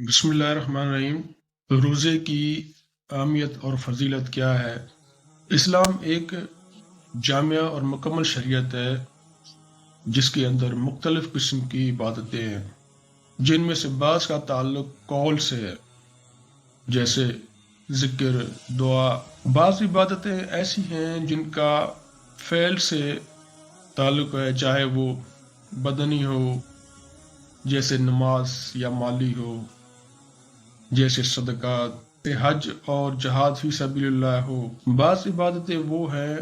بسم اللہ الرحمن الرحیم۔ روزے کی اہمیت اور فضیلت کیا ہے؟ اسلام ایک جامع اور مکمل شریعت ہے جس کے اندر مختلف قسم کی عبادتیں ہیں، جن میں سے بعض کا تعلق قول سے ہے، جیسے ذکر، دعا۔ بعض عبادتیں ایسی ہیں جن کا فعل سے تعلق ہے، چاہے وہ بدنی ہو جیسے نماز، یا مالی ہو جیسے صدقات، حج اور جہاد فی سبیل اللہ ہو۔ بعض عبادتیں وہ ہیں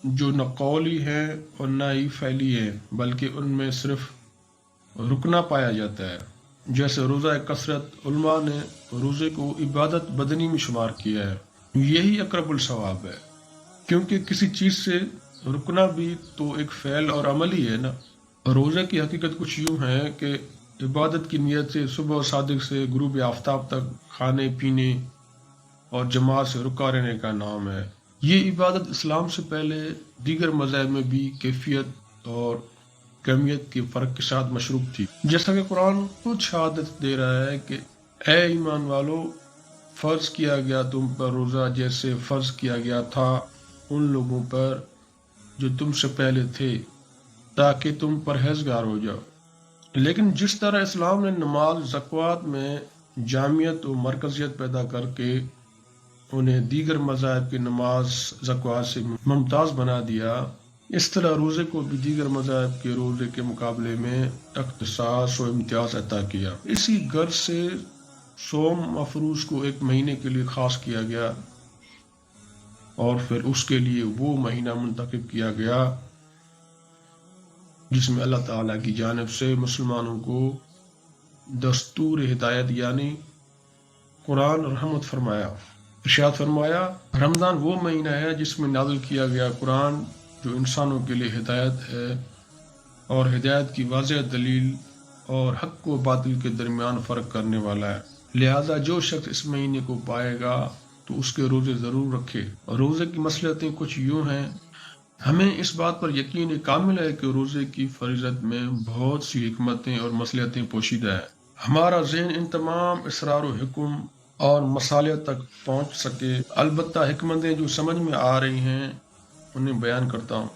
جو نہ قولی ہیں اور نہ ہی فعلی ہیں، بلکہ ان میں صرف رکنا پایا جاتا ہے، جیسے روزہ کثرت۔ علماء نے روزے کو عبادت بدنی میں شمار کیا ہے۔ یہی اقرب الثواب ہے، کیونکہ کسی چیز سے رکنا بھی تو ایک فعل اور عمل ہی ہے نا۔ روزے کی حقیقت کچھ یوں ہے کہ عبادت کی نیت سے صبح صادق سے غروب آفتاب تک کھانے پینے اور جماعت سے رکا رہنے کا نام ہے۔ یہ عبادت اسلام سے پہلے دیگر مذاہب میں بھی کیفیت اور کمیت کے فرق کے ساتھ مشروع تھی، جیسا کہ قرآن خود شہادت دے رہا ہے کہ اے ایمان والو، فرض کیا گیا تم پر روزہ جیسے فرض کیا گیا تھا ان لوگوں پر جو تم سے پہلے تھے، تاکہ تم پرہیزگار ہو جاؤ۔ لیکن جس طرح اسلام نے نماز، زکوٰۃ میں جامعیت و مرکزیت پیدا کر کے انہیں دیگر مذاہب کی نماز، زکوٰۃ سے ممتاز بنا دیا، اس طرح روزے کو بھی دیگر مذاہب کے روزے کے مقابلے میں اختصاص و امتیاز عطا کیا۔ اسی غرض سے صوم مفروض کو ایک مہینے کے لیے خاص کیا گیا اور پھر اس کے لیے وہ مہینہ منتخب کیا گیا جس میں اللہ تعالیٰ کی جانب سے مسلمانوں کو دستور ہدایت یعنی قرآن رحمت فرمایا۔ ارشاد فرمایا، رمضان وہ مہینہ ہے جس میں نازل کیا گیا قرآن، جو انسانوں کے لیے ہدایت ہے اور ہدایت کی واضح دلیل اور حق و باطل کے درمیان فرق کرنے والا ہے۔ لہذا جو شخص اس مہینے کو پائے گا تو اس کے روزے ضرور رکھے۔ روزے کی مصلحتیں کچھ یوں ہیں۔ ہمیں اس بات پر یقین کامل ہے کہ روزے کی فضیلت میں بہت سی حکمتیں اور مصلحتیں پوشیدہ ہیں۔ ہمارا ذہن ان تمام اسرار و حکم اور مصالح تک پہنچ سکے، البتہ حکمتیں جو سمجھ میں آ رہی ہیں انہیں بیان کرتا ہوں۔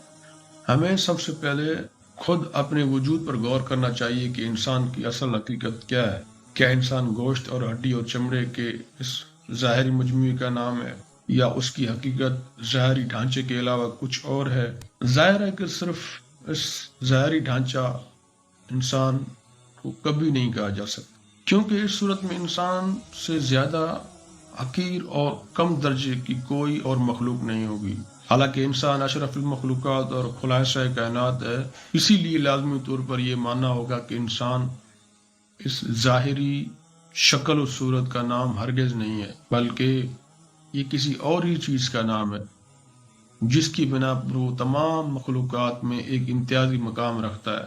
ہمیں سب سے پہلے خود اپنے وجود پر غور کرنا چاہیے کہ انسان کی اصل حقیقت کیا ہے۔ کیا انسان گوشت اور ہڈی اور چمڑے کے اس ظاہری مجموعے کا نام ہے، یا اس کی حقیقت ظاہری ڈھانچے کے علاوہ کچھ اور ہے؟ ظاہر ہے کہ صرف اس ظاہری ڈھانچہ انسان کو کبھی نہیں کہا جا سکتا، کیونکہ اس صورت میں انسان سے زیادہ حقیر اور کم درجے کی کوئی اور مخلوق نہیں ہوگی۔ حالانکہ انسان اشرف المخلوقات اور خلاصہ کائنات ہے، اسی لیے لازمی طور پر یہ ماننا ہوگا کہ انسان اس ظاہری شکل و صورت کا نام ہرگز نہیں ہے، بلکہ یہ کسی اور ہی چیز کا نام ہے، جس کی بنا پر وہ تمام مخلوقات میں ایک امتیازی مقام رکھتا ہے۔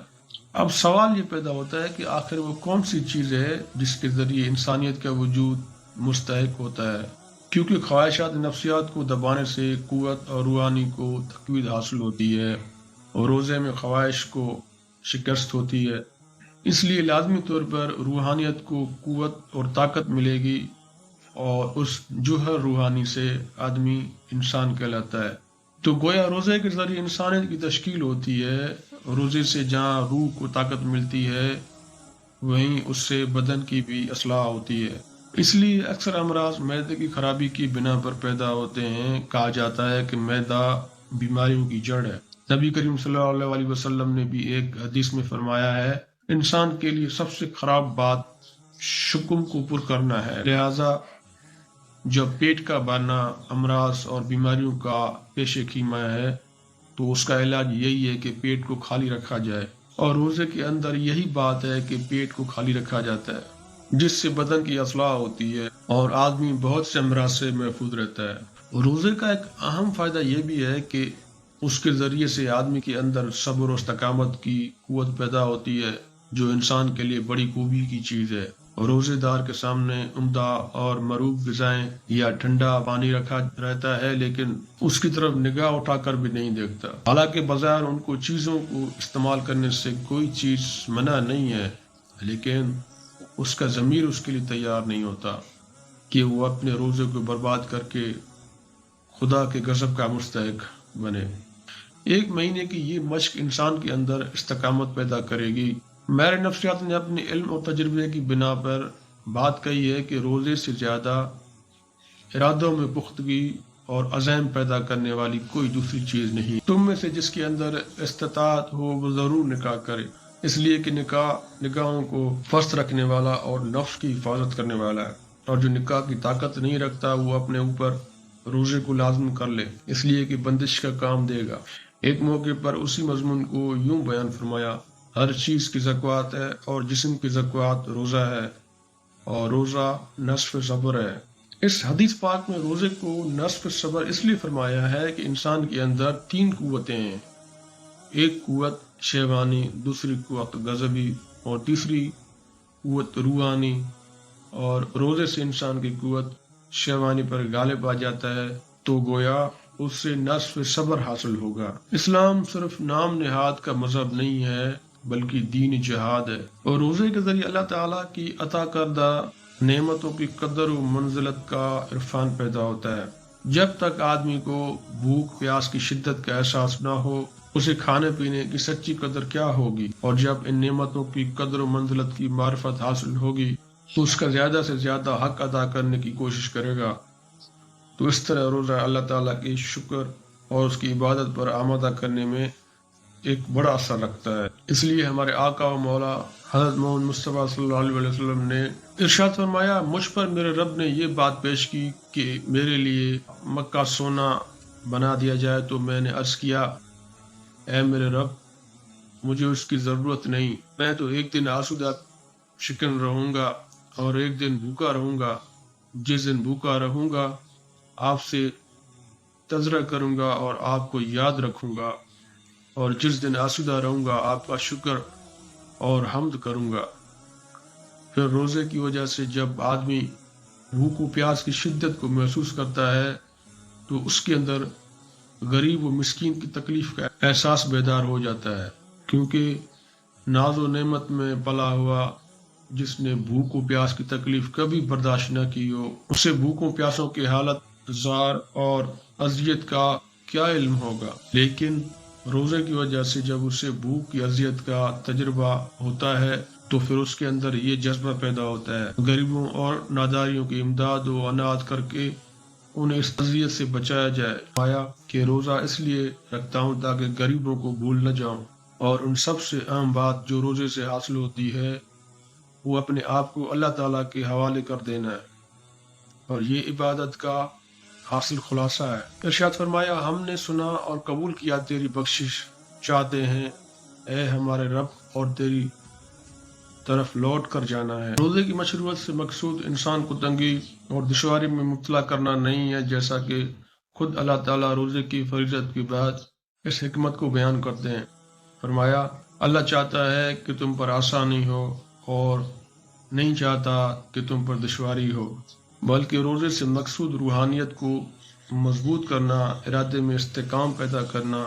اب سوال یہ پیدا ہوتا ہے کہ آخر وہ کون سی چیز ہے جس کے ذریعے انسانیت کا وجود مستحق ہوتا ہے، کیونکہ خواہشات نفسیات کو دبانے سے قوت اور روحانی کو تقویت حاصل ہوتی ہے، اور روزے میں خواہش کو شکست ہوتی ہے۔ اس لیے لازمی طور پر روحانیت کو قوت اور طاقت ملے گی، اور اس جوہر روحانی سے آدمی انسان کہلاتا ہے۔ تو گویا روزے کے ذریعے انسانیت کی تشکیل ہوتی ہے۔ روزے سے جہاں روح کو طاقت ملتی ہے، وہیں اس سے بدن کی بھی اصلاح ہوتی ہے۔ اس لیے اکثر امراض معدے کی خرابی کی بنا پر پیدا ہوتے ہیں۔ کہا جاتا ہے کہ معدہ بیماریوں کی جڑ ہے۔ نبی کریم صلی اللہ علیہ وسلم نے بھی ایک حدیث میں فرمایا ہے، انسان کے لیے سب سے خراب بات شکم کو پر کرنا ہے۔ لہذا جب پیٹ کا بھرنا امراض اور بیماریوں کا پیش خیمہ ہے تو اس کا علاج یہی ہے کہ پیٹ کو خالی رکھا جائے، اور روزے کے اندر یہی بات ہے کہ پیٹ کو خالی رکھا جاتا ہے، جس سے بدن کی اصلاح ہوتی ہے اور آدمی بہت سے امراض سے محفوظ رہتا ہے۔ روزے کا ایک اہم فائدہ یہ بھی ہے کہ اس کے ذریعے سے آدمی کے اندر صبر و استقامت کی قوت پیدا ہوتی ہے، جو انسان کے لیے بڑی خوبی کی چیز ہے۔ روزے دار کے سامنے عمدہ اور مروب غذائیں یا ٹھنڈا پانی رکھا رہتا ہے، لیکن اس کی طرف نگاہ اٹھا کر بھی نہیں دیکھتا۔ حالانکہ بظاہر ان چیزوں کو استعمال کرنے سے کوئی چیز منع نہیں ہے، لیکن اس کا ضمیر اس کے لیے تیار نہیں ہوتا کہ وہ اپنے روزے کو برباد کر کے خدا کے غضب کا مستحق بنے۔ ایک مہینے کی یہ مشق انسان کے اندر استقامت پیدا کرے گی۔ میرے نفسیات نے اپنے علم اور تجربے کی بنا پر بات کہی ہے کہ روزے سے زیادہ ارادوں میں پختگی اور عزم پیدا کرنے والی کوئی دوسری چیز نہیں۔ تم میں سے جس کے اندر استطاعت ہو وہ ضرور نکاح کرے، اس لیے کہ نکاح نگاہوں کو پست رکھنے والا اور نفس کی حفاظت کرنے والا ہے، اور جو نکاح کی طاقت نہیں رکھتا وہ اپنے اوپر روزے کو لازم کر لے، اس لیے کہ بندش کا کام دے گا۔ ایک موقع پر اسی مضمون کو یوں بیان فرمایا: ہر چیز کی زکوٰۃ ہے اور جسم کی زکوٰۃ روزہ ہے، اور روزہ نصف صبر ہے۔ اس حدیث پاک میں روزے کو نصف صبر اس لیے فرمایا ہے کہ انسان کے اندر 3 قوتیں ہیں، ایک قوت شیوانی، دوسری قوت غضبی اور تیسری قوت روحانی، اور روزے سے انسان کی قوت شیوانی پر غالب آ جاتا ہے تو گویا اس سے نصف صبر حاصل ہوگا۔ اسلام صرف نام نہاد کا مذہب نہیں ہے بلکہ دین جہاد ہے، اور روزے کے ذریعے اللہ تعالیٰ کی عطا کردہ نعمتوں کی قدر و منزلت کا عرفان پیدا ہوتا ہے۔ جب تک آدمی کو بھوک پیاس کی شدت کا احساس نہ ہو، اسے کھانے پینے کی سچی قدر کیا ہوگی، اور جب ان نعمتوں کی قدر و منزلت کی معرفت حاصل ہوگی تو اس کا زیادہ سے زیادہ حق ادا کرنے کی کوشش کرے گا۔ تو اس طرح روزہ اللہ تعالیٰ کے شکر اور اس کی عبادت پر آمادہ کرنے میں ایک بڑا اثر رکھتا ہے۔ اس لیے ہمارے آقا و مولا حضرت محمد مصطفیٰ صلی اللہ علیہ وسلم نے ارشاد فرمایا: مجھ پر میرے رب نے یہ بات پیش کی کہ میرے لیے مکہ سونا بنا دیا جائے، تو میں نے عرض کیا: اے میرے رب، مجھے اس کی ضرورت نہیں، میں تو ایک دن آسودہ شکن رہوں گا اور ایک دن بھوکا رہوں گا۔ جس دن بھوکا رہوں گا آپ سے تذکرہ کروں گا اور آپ کو یاد رکھوں گا، اور جس دن آسودہ رہوں گا آپ کا شکر اور حمد کروں گا۔ پھر روزے کی وجہ سے جب آدمی بھوک و پیاس کی شدت کو محسوس کرتا ہے تو اس کے اندر غریب و مسکین کی تکلیف کا احساس بیدار ہو جاتا ہے، کیونکہ ناز و نعمت میں پلا ہوا جس نے بھوک و پیاس کی تکلیف کبھی برداشت نہ کی ہو، اسے بھوکوں پیاسوں کی حالت، زار اور اذیت کا کیا علم ہوگا۔ لیکن روزے کی وجہ سے جب اسے بھوک کی اذیت کا تجربہ ہوتا ہے تو پھر اس کے اندر یہ جذبہ پیدا ہوتا ہے غریبوں اور ناداریوں کی امداد و عنایت کر کے انہیں اس اذیت سے بچایا جائے۔ آیا کہ روزہ اس لیے رکھتا ہوں تاکہ غریبوں کو بھول نہ جاؤں، اور ان سب سے اہم بات جو روزے سے حاصل ہوتی ہے وہ اپنے آپ کو اللہ تعالیٰ کے حوالے کر دینا ہے، اور یہ عبادت کا حاصل خلاصہ ہے۔ ارشاد فرمایا: ہم نے سنا اور قبول کیا، تیری بخشش چاہتے ہیں اے ہمارے رب، اور تیری طرف لوٹ کر جانا ہے۔ روزے کی مشروعیت سے مقصود انسان کو تنگی اور دشواری میں مبتلا کرنا نہیں ہے، جیسا کہ خود اللہ تعالیٰ روزے کی فریضت کے بعد اس حکمت کو بیان کرتے ہیں۔ فرمایا: اللہ چاہتا ہے کہ تم پر آسانی ہو اور نہیں چاہتا کہ تم پر دشواری ہو، بلکہ روزے سے مقصود روحانیت کو مضبوط کرنا، ارادے میں استحکام پیدا کرنا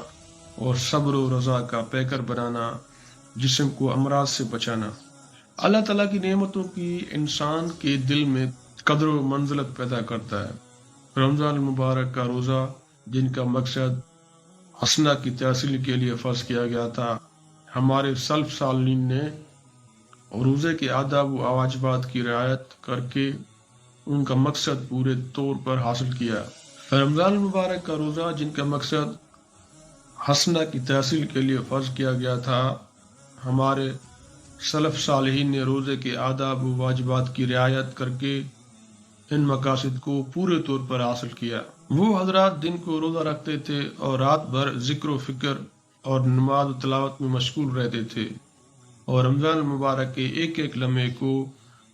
اور صبر و رضا کا پیکر بنانا، جسم کو امراض سے بچانا۔ اللہ تعالیٰ کی نعمتوں کی انسان کے دل میں قدر و منزلت پیدا کرتا ہے۔ رمضان المبارک کا روزہ، جن کا مقصد حسنہ کی تحصیل کے لیے فرض کیا گیا تھا، ہمارے سلف سالین نے روزے کے آداب و واجبات کی رعایت کر کے ان کا مقصد پورے طور پر حاصل کیا۔ رمضان المبارک کا روزہ، جن کا مقصد حسنہ کی تحصیل کے لیے فرض کیا گیا تھا، ہمارے سلف صالحین نے روزے کے آداب و واجبات کی رعایت کر کے ان مقاصد کو پورے طور پر حاصل کیا۔ وہ حضرات دن کو روزہ رکھتے تھے اور رات بھر ذکر و فکر اور نماز و تلاوت میں مشغول رہتے تھے، اور رمضان المبارک کے ایک ایک لمحے کو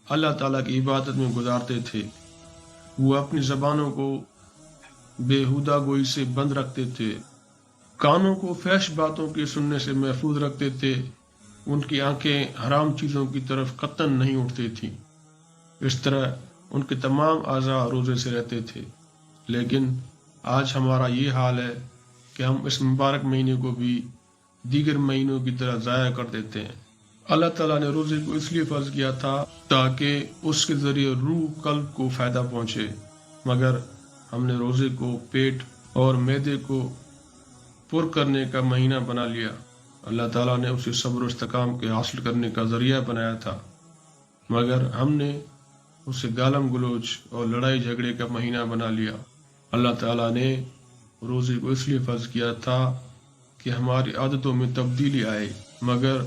اللہ تعالیٰ کی عبادت میں گزارتے تھے۔ وہ اپنی زبانوں کو بےہودہ گوئی سے بند رکھتے تھے، کانوں کو فحش باتوں کے سننے سے محفوظ رکھتے تھے، ان کی آنکھیں حرام چیزوں کی طرف قطعاً نہیں اٹھتی تھیں۔ اس طرح ان کے تمام اعضاء روزے سے رہتے تھے۔ لیکن آج ہمارا یہ حال ہے کہ ہم اس مبارک مہینے کو بھی دیگر مہینوں کی طرح ضائع کر دیتے ہیں، اللہ تعالیٰ نے روزے کو اس لیے فرض کیا تھا تاکہ اس کے ذریعے روح قلب کو فائدہ پہنچے، مگر ہم نے روزے کو پیٹ اور معدے کو پر کرنے کا مہینہ بنا لیا۔ اللہ تعالیٰ نے اسے صبر و استقام کے حاصل کرنے کا ذریعہ بنایا تھا، مگر ہم نے اسے گالم گلوچ اور لڑائی جھگڑے کا مہینہ بنا لیا۔ اللہ تعالیٰ نے روزے کو اس لیے فرض کیا تھا کہ ہماری عادتوں میں تبدیلی آئے، مگر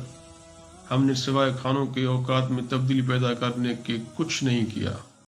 ہم نے سوائے کھانوں کے اوقات میں تبدیلی پیدا کرنے کے کچھ نہیں کیا۔